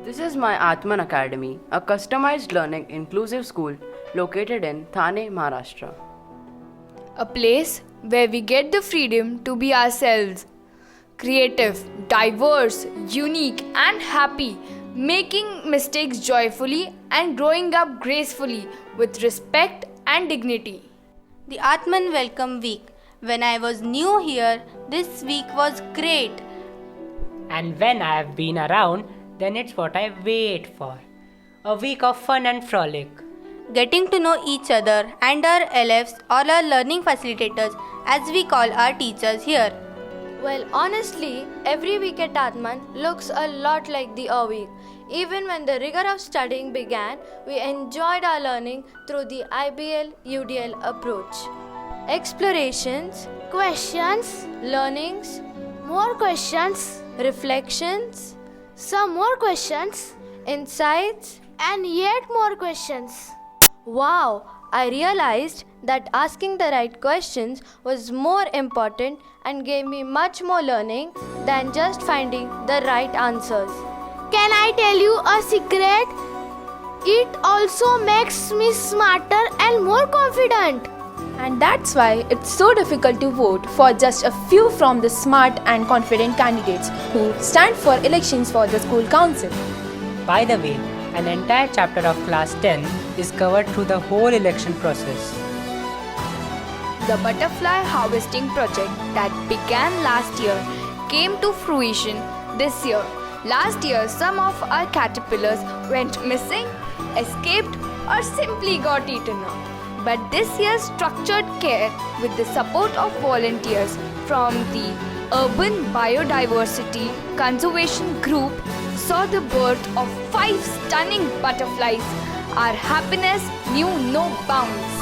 This is my Aatman Academy, a customized learning inclusive school located in Thane, Maharashtra. A place where we get the freedom to be ourselves, creative, diverse, unique, and happy, making mistakes joyfully and growing up gracefully with respect and dignity. The Aatman Welcome Week. When I was new here, this week was great. And when I have been around, then it's what I wait for. A week of fun and frolic. Getting to know each other and our LFs or our learning facilitators, as we call our teachers here. Well, honestly, every week at Aatman looks a lot like the A week. Even when the rigor of studying began, we enjoyed our learning through the IBL UDL approach. Explorations, questions, learnings, more questions, reflections, some more questions, insights, and yet more questions. Wow, I realized that asking the right questions was more important and gave me much more learning than just finding the right answers. Can I tell you a secret? It also makes me smarter and more confident. And that's why it's so difficult to vote for just a few from the smart and confident candidates who stand for elections for the school council. By the way, an entire chapter of class 10 is covered through the whole election process. The butterfly harvesting project that began last year came to fruition this year. Last year, some of our caterpillars went missing, escaped, or simply got eaten up. But this year's structured care, with the support of volunteers from the Urban Biodiversity Conservation Group, saw the birth of 5 stunning butterflies. Our happiness knew no bounds.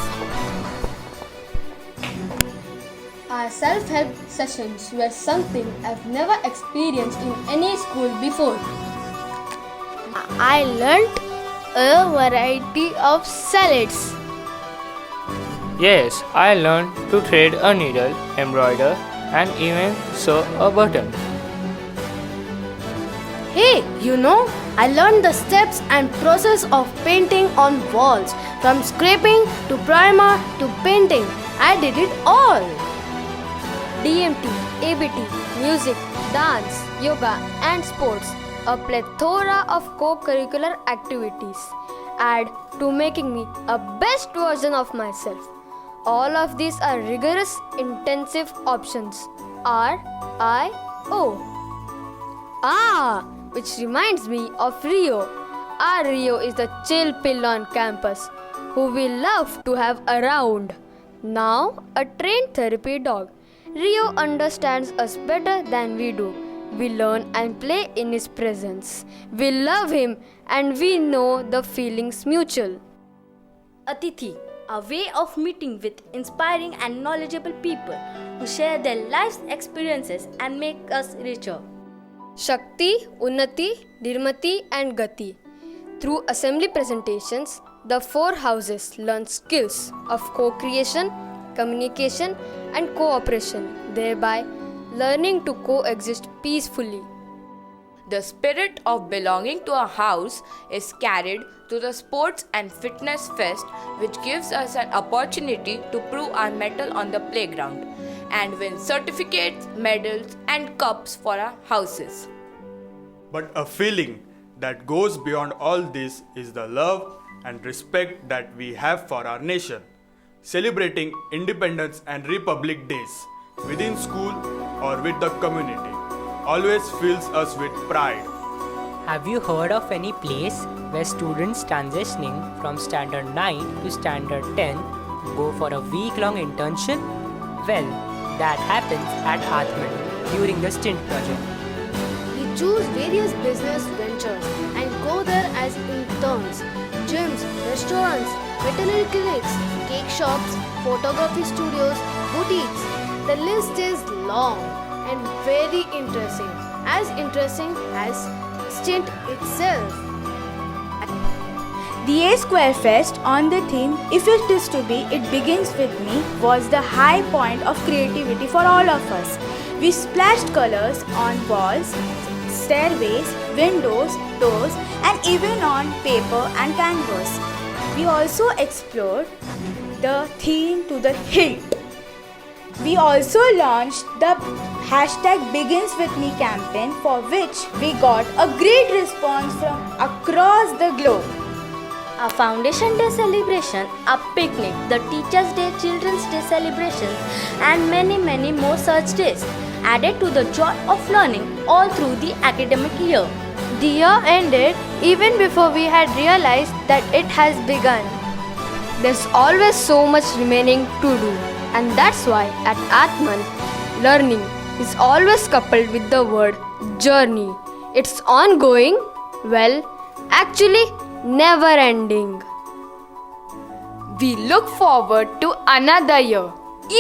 Our self-help sessions were something I've never experienced in any school before. I learnt a variety of salads. Yes, I learned to thread a needle, embroider, and even sew a button. Hey, I learned the steps and process of painting on walls, from scraping to primer to painting. I did it all. DMT, ABT, music, dance, yoga, and sports, a plethora of co-curricular activities add to making me a best version of myself. All of these are rigorous, intensive options. RIO. Which reminds me of Rio. Our Rio is the chill pill on campus, who we love to have around. Now, a trained therapy dog. Rio understands us better than we do. We learn and play in his presence. We love him and we know the feelings mutual. Atithi, a way of meeting with inspiring and knowledgeable people who share their life's experiences and make us richer. Shakti, Unnati, Nirmati, and Gati. Through assembly presentations, the 4 houses learn skills of co-creation, communication, and cooperation, thereby learning to coexist peacefully. The spirit of belonging to a house is carried to the Sports and Fitness Fest, which gives us an opportunity to prove our mettle on the playground and win certificates, medals, and cups for our houses. But a feeling that goes beyond all this is the love and respect that we have for our nation. Celebrating Independence and Republic Days within school or with the community always fills us with pride. Have you heard of any place where students transitioning from Standard 9 to Standard 10 go for a week-long internship? Well, that happens at Aatman during the stint project. We choose various business ventures and go there as interns. Gyms, restaurants, veterinary clinics, cake shops, photography studios, boutiques. The list is long and very interesting. As interesting as stint itself. The A Square Fest on the theme If It Is To Be, It Begins With Me was the high point of creativity for all of us. We splashed colors on walls, stairways, windows, doors, and even on paper and canvas. We also explored the theme to the hilt. We also launched the #BeginsWithMe campaign, for which we got a great response from across the globe. A Foundation Day celebration, a picnic, the Teachers' Day, Children's Day celebrations, and many more such days added to the joy of learning all through the academic year. The year ended even before we had realized that it has begun. There's always so much remaining to do, and that's why at Aatman, learning is always coupled with the word journey. It's ongoing, actually never ending. We look forward to another year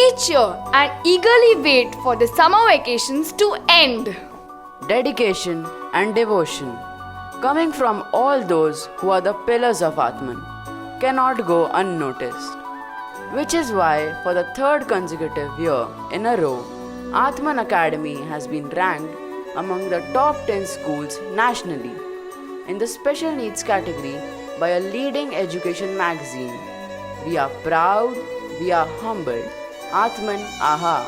each year and eagerly wait for the summer vacations to end. Dedication and devotion, coming from all those who are the pillars of Aatman, cannot go unnoticed. Which is why, for the third consecutive year in a row, Aatman Academy has been ranked among the top 10 schools nationally in the special needs category by a leading education magazine. We are proud, we are humbled. Aatman Aha!